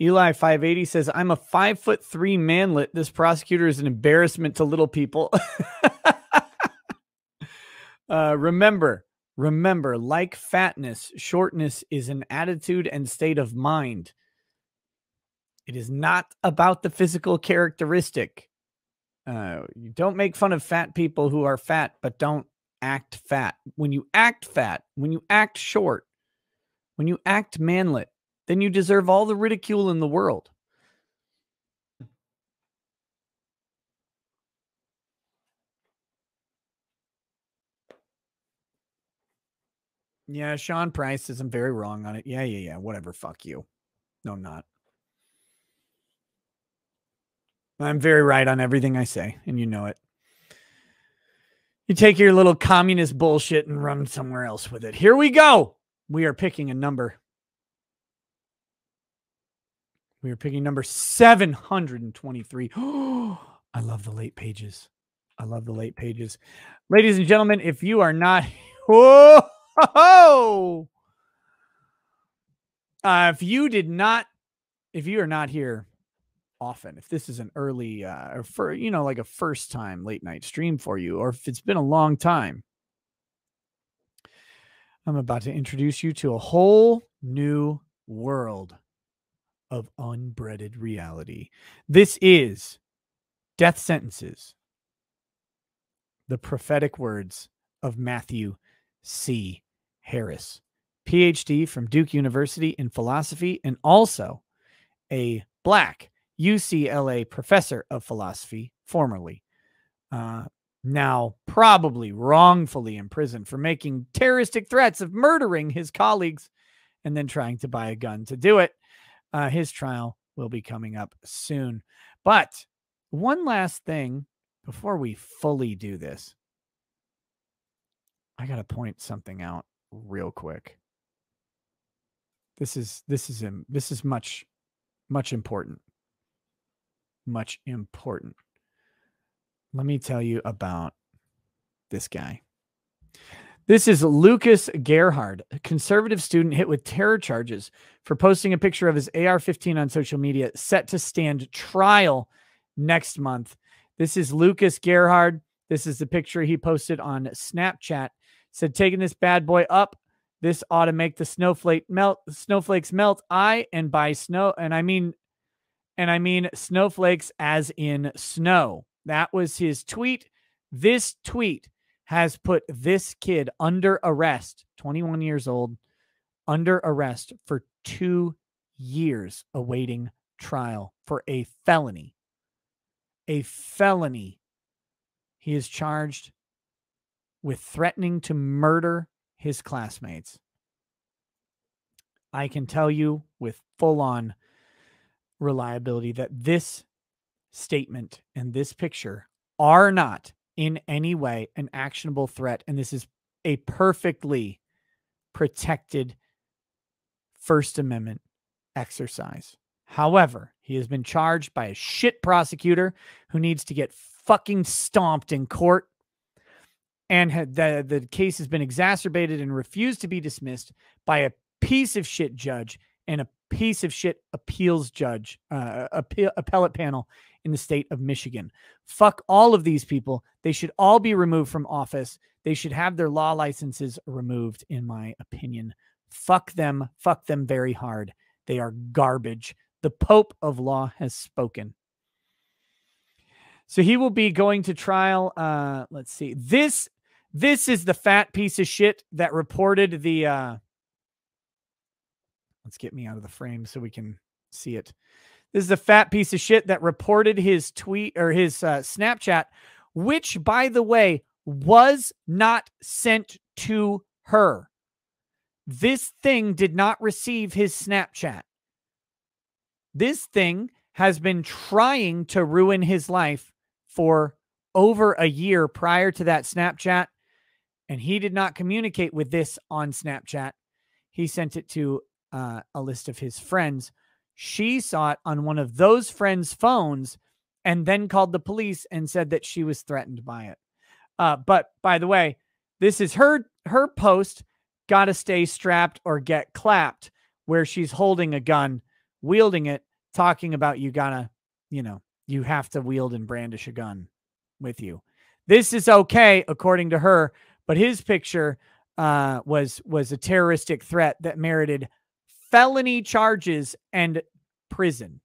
Eli 580 says, I'm a 5'3" manlet. This prosecutor is an embarrassment to little people. Remember, like fatness, shortness is an attitude and state of mind. It is not about the physical characteristic. You don't make fun of fat people who are fat, but don't act fat. When you act fat, when you act short, when you act manlet, then you deserve all the ridicule in the world. Yeah, Sean Price says I'm very wrong on it. Yeah. Whatever. Fuck you. No, I'm not. I'm very right on everything I say, and you know it. You take your little communist bullshit and run somewhere else with it. Here we go. We are picking a number. We are picking number 723. Oh, I love the late pages. I love the late pages. Ladies and gentlemen, if you are not... Whoa! If you are not here often, if this is an early, or for, like a first time late night stream for you, or if it's been a long time, I'm about to introduce you to a whole new world of unbreaded reality. This is Death Sentences, the prophetic words of Matthew C. Harris, PhD from Duke University in philosophy, and also a Black UCLA professor of philosophy, formerly, now probably wrongfully imprisoned for making terroristic threats of murdering his colleagues and then trying to buy a gun to do it. His trial will be coming up soon. But one last thing before we fully do this, I got to point something out real quick. This is much important. Much important. Let me tell you about this guy. This is Lucas Gerhard, a conservative student hit with terror charges for posting a picture of his AR-15 on social media, set to stand trial next month. This is Lucas Gerhard. This is the picture he posted on Snapchat. Said, taking this bad boy up, this ought to make the snowflakes melt. And by snow, and I mean snowflakes as in snow. That was his tweet. This tweet has put this kid under arrest, 21 years old, under arrest for 2 years awaiting trial for a felony. A felony. He is charged with threatening to murder his classmates. I can tell you with full-on reliability that this statement and this picture are not in any way an actionable threat, and this is a perfectly protected First Amendment exercise. However, he has been charged by a shit prosecutor who needs to get fucking stomped in court, and the case has been exacerbated and refused to be dismissed by a piece of shit judge and a piece of shit appeals judge, appellate panel in the state of Michigan. Fuck all of these people. They should all be removed from office. They should have their law licenses removed, in my opinion. Fuck them very hard. They are garbage. The Pope of law has spoken. So he will be going to trial. Let's see. This is the fat piece of shit that reported the... let's get me out of the frame so we can see it. This is the fat piece of shit that reported his tweet or his Snapchat, which, by the way, was not sent to her. This thing did not receive his Snapchat. This thing has been trying to ruin his life for over a year prior to that Snapchat, and he did not communicate with this on Snapchat. He sent it to a list of his friends. She saw it on one of those friends' phones and then called the police and said that she was threatened by it. But by the way, this is her post, "Gotta stay strapped or get clapped," where she's holding a gun, wielding it, talking about you gotta, you have to wield and brandish a gun with you. This is okay, according to her, but his picture was a terroristic threat that merited felony charges and prison.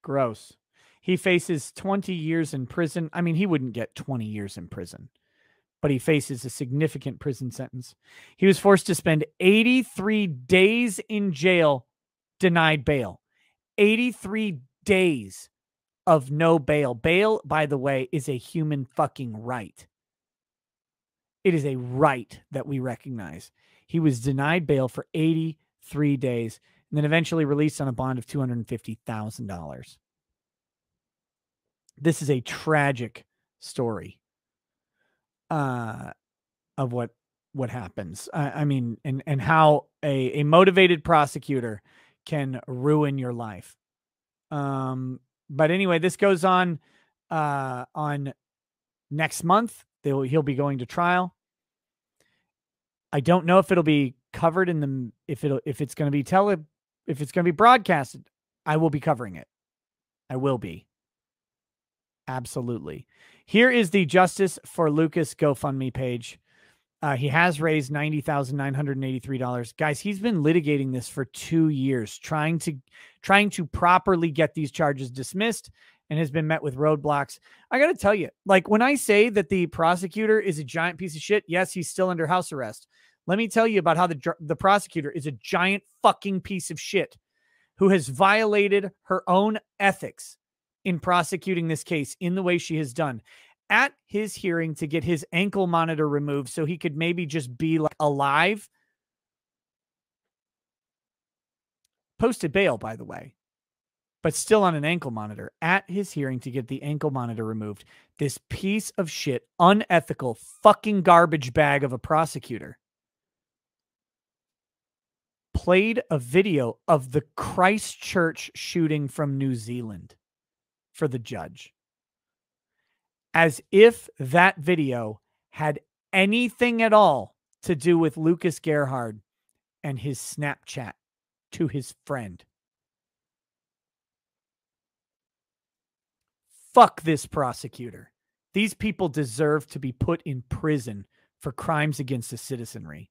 Gross. He faces 20 years in prison. I mean, he wouldn't get 20 years in prison, but he faces a significant prison sentence. He was forced to spend 83 days in jail, denied bail. 83 days of no bail. Bail, by the way, is a human fucking right. It is a right that we recognize. He was denied bail for 83 days and then eventually released on a bond of $250,000. This is a tragic story of what happens. I mean, and how a motivated prosecutor can ruin your life. But anyway, this goes on next month. He'll be going to trial. I don't know if it'll be covered if it's going to be broadcasted. I will be covering it. I will be. Absolutely. Here is the Justice for Lucas GoFundMe page. He has raised $90,983. Guys, he's been litigating this for 2 years, trying to properly get these charges dismissed, and has been met with roadblocks. I got to tell you, like, when I say that the prosecutor is a giant piece of shit, yes, he's still under house arrest. Let me tell you about how the prosecutor is a giant fucking piece of shit who has violated her own ethics in prosecuting this case in the way she has done. At his hearing to get his ankle monitor removed so he could maybe just be like alive. Posted bail, by the way, but still on an ankle monitor. At his hearing to get the ankle monitor removed, this piece of shit, unethical, fucking garbage bag of a prosecutor played a video of the Christchurch shooting from New Zealand for the judge, as if that video had anything at all to do with Lucas Gerhard and his Snapchat to his friend. Fuck this prosecutor. These people deserve to be put in prison for crimes against the citizenry.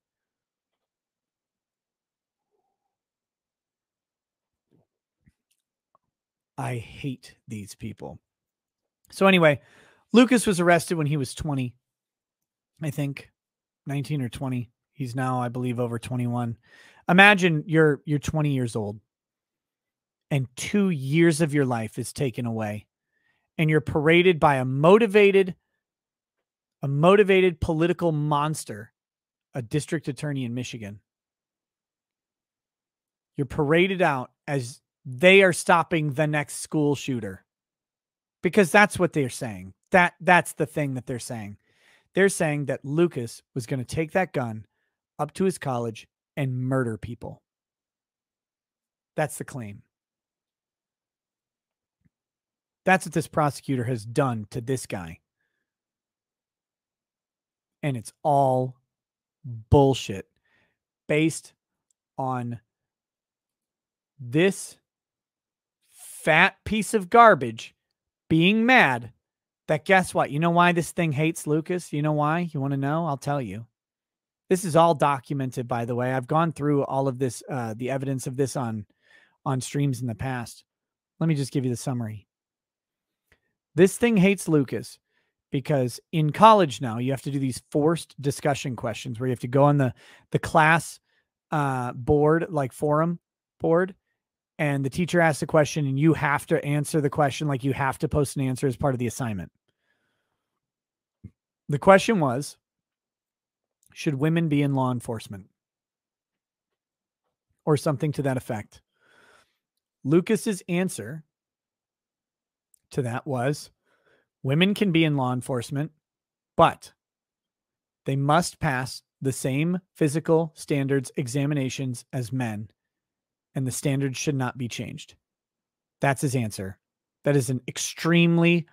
I hate these people. So anyway, Lucas was arrested when he was 20, I think, 19 or 20. He's now, I believe, over 21. Imagine you're 20 years old and 2 years of your life is taken away, and you're paraded by a motivated political monster, a district attorney in Michigan. You're paraded out as they are stopping the next school shooter, because that's what they're saying. That's the thing that they're saying. They're saying that Lucas was going to take that gun up to his college and murder people. That's the claim. That's what this prosecutor has done to this guy. And it's all bullshit based on this fat piece of garbage being mad that, guess what? You know why this thing hates Lucas? You know why? You want to know? I'll tell you. This is all documented, by the way. I've gone through all of this, the evidence of this on streams in the past. Let me just give you the summary. This thing hates Lucas because in college now you have to do these forced discussion questions where you have to go on the class board, like forum board, and the teacher asks a question and you have to answer the question. Like, you have to post an answer as part of the assignment. The question was, should women be in law enforcement? Or something to that effect. Lucas's answer to that was, women can be in law enforcement, but they must pass the same physical standards examinations as men, and the standards should not be changed. That's his answer. That is an extremely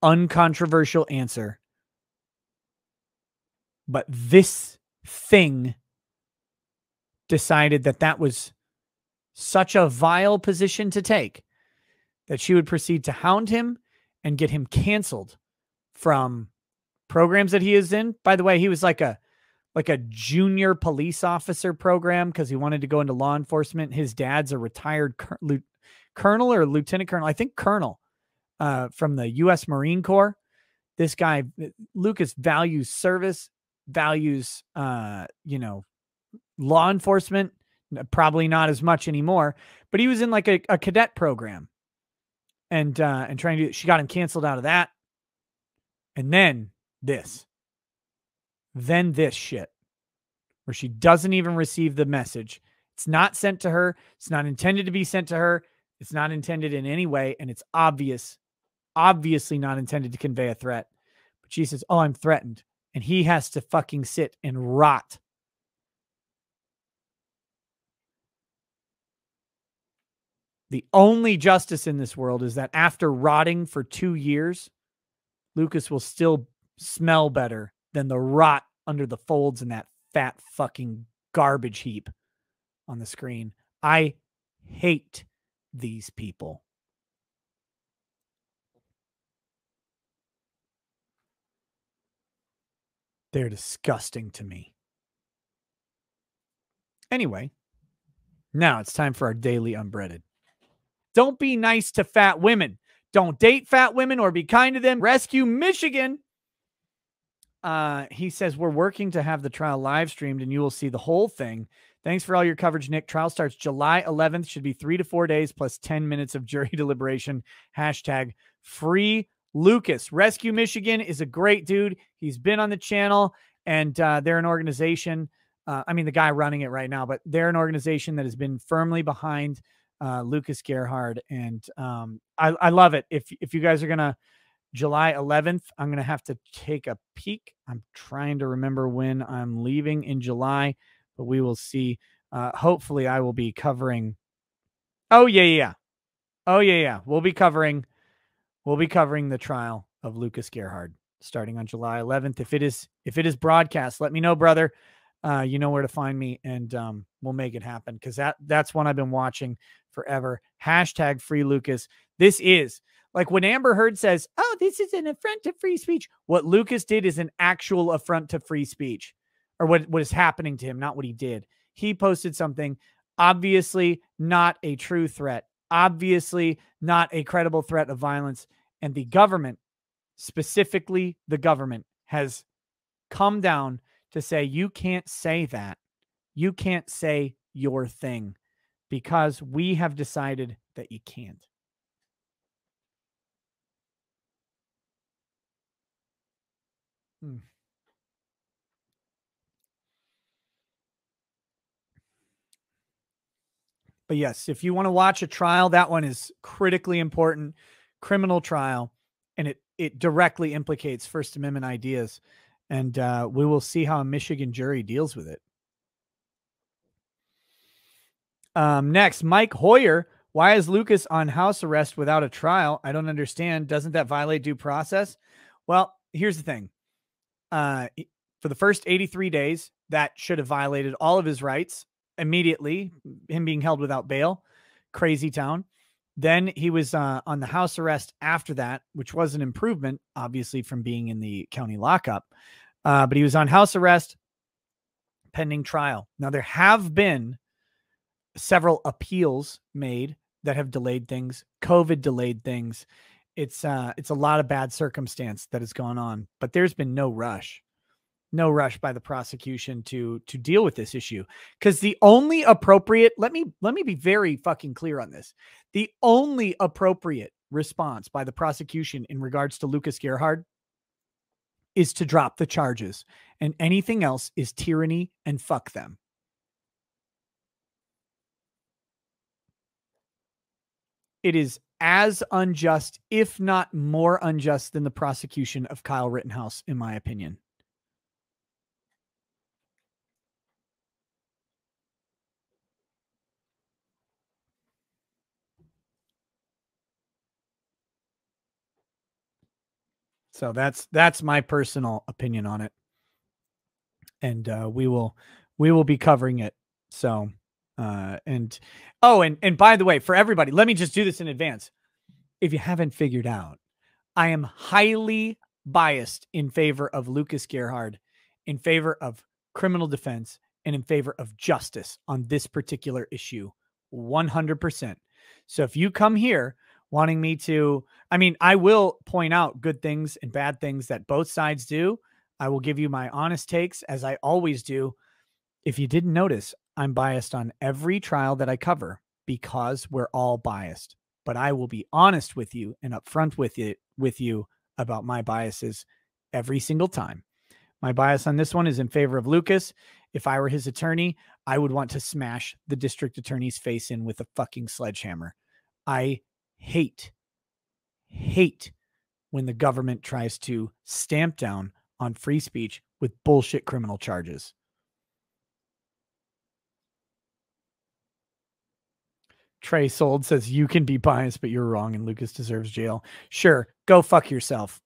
uncontroversial answer. But this thing decided that that was such a vile position to take that she would proceed to hound him and get him canceled from programs that he is in. By the way, he was like a junior police officer program because he wanted to go into law enforcement. His dad's a retired colonel or lieutenant colonel, I think colonel, from the U.S. Marine Corps. This guy, Lucas, values service, values, law enforcement, probably not as much anymore, but he was in like a cadet program and trying to, she got him canceled out of that. And then this shit where she doesn't even receive the message. It's not sent to her. It's not intended to be sent to her. It's not intended in any way. And it's obviously not intended to convey a threat. But she says, oh, I'm threatened. And he has to fucking sit and rot. The only justice in this world is that after rotting for 2 years, Lucas will still smell better than the rot under the folds in that fat fucking garbage heap on the screen. I hate these people. They're disgusting to me. Anyway, now it's time for our daily unbreaded. Don't be nice to fat women. Don't date fat women or be kind to them. Rescue Michigan. He says, we're working to have the trial live streamed and you will see the whole thing. Thanks for all your coverage, Nick. Trial starts July 11th. Should be 3 to 4 days plus 10 minutes of jury deliberation. Hashtag free Lucas. Rescue Michigan is a great dude. He's been on the channel and they're an organization. The guy running it right now, but they're an organization that has been firmly behind Lucas Gerhard. And I love it. If you guys are going to July 11th, I'm going to have to take a peek. I'm trying to remember when I'm leaving in July, but we will see. Hopefully I will be covering. Oh yeah. We'll be covering the trial of Lucas Gerhard starting on July 11th. If it is broadcast, let me know, brother. You know where to find me, and we'll make it happen because that's one I've been watching forever. Hashtag free Lucas. This is like when Amber Heard says, oh, this is an affront to free speech. What Lucas did is an actual affront to free speech, or what is happening to him, not what he did. He posted something, obviously not a true threat, obviously not a credible threat of violence. And the government, specifically the government, has come down to say, you can't say that. You can't say your thing because we have decided that you can't. But yes, if you want to watch a trial, that one is critically important. Criminal trial, and it directly implicates First Amendment ideas. And we will see how a Michigan jury deals with it. Next, Mike Hoyer. Why is Lucas on house arrest without a trial? I don't understand. Doesn't that violate due process? Well, here's the thing. For the first 83 days, that should have violated all of his rights immediately, him being held without bail. Crazy town. Then he was on the house arrest after that, which was an improvement, obviously, from being in the county lockup. But he was on house arrest pending trial. Now, there have been several appeals made that have delayed things. COVID delayed things. It's a lot of bad circumstance that has gone on, but there's been no rush by the prosecution to deal with this issue. Because the only appropriate, let me be very fucking clear on this. The only appropriate response by the prosecution in regards to Lucas Gerhard is to drop the charges, and anything else is tyranny and fuck them. It is as unjust, if not more unjust, than the prosecution of Kyle Rittenhouse, in my opinion. So that's my personal opinion on it, and we will be covering it So, and by the way, for everybody, let me just do this in advance. If you haven't figured out, I am highly biased in favor of Lucas Gerhard, in favor of criminal defense, and in favor of justice on this particular issue. 100%. So if you come here wanting me to, I mean, I will point out good things and bad things that both sides do. I will give you my honest takes, as I always do. If you didn't notice, I'm biased on every trial that I cover because we're all biased. But I will be honest with you and upfront with you about my biases every single time. My bias on this one is in favor of Lucas. If I were his attorney, I would want to smash the district attorney's face in with a fucking sledgehammer. I hate when the government tries to stamp down on free speech with bullshit criminal charges. Trey Sold says you can be biased, but you're wrong and Lucas deserves jail. Sure, go fuck yourself.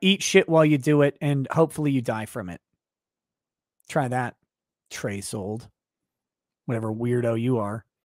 Eat shit while you do it, and hopefully you die from it. Try that, Trey Sold. Whatever weirdo you are.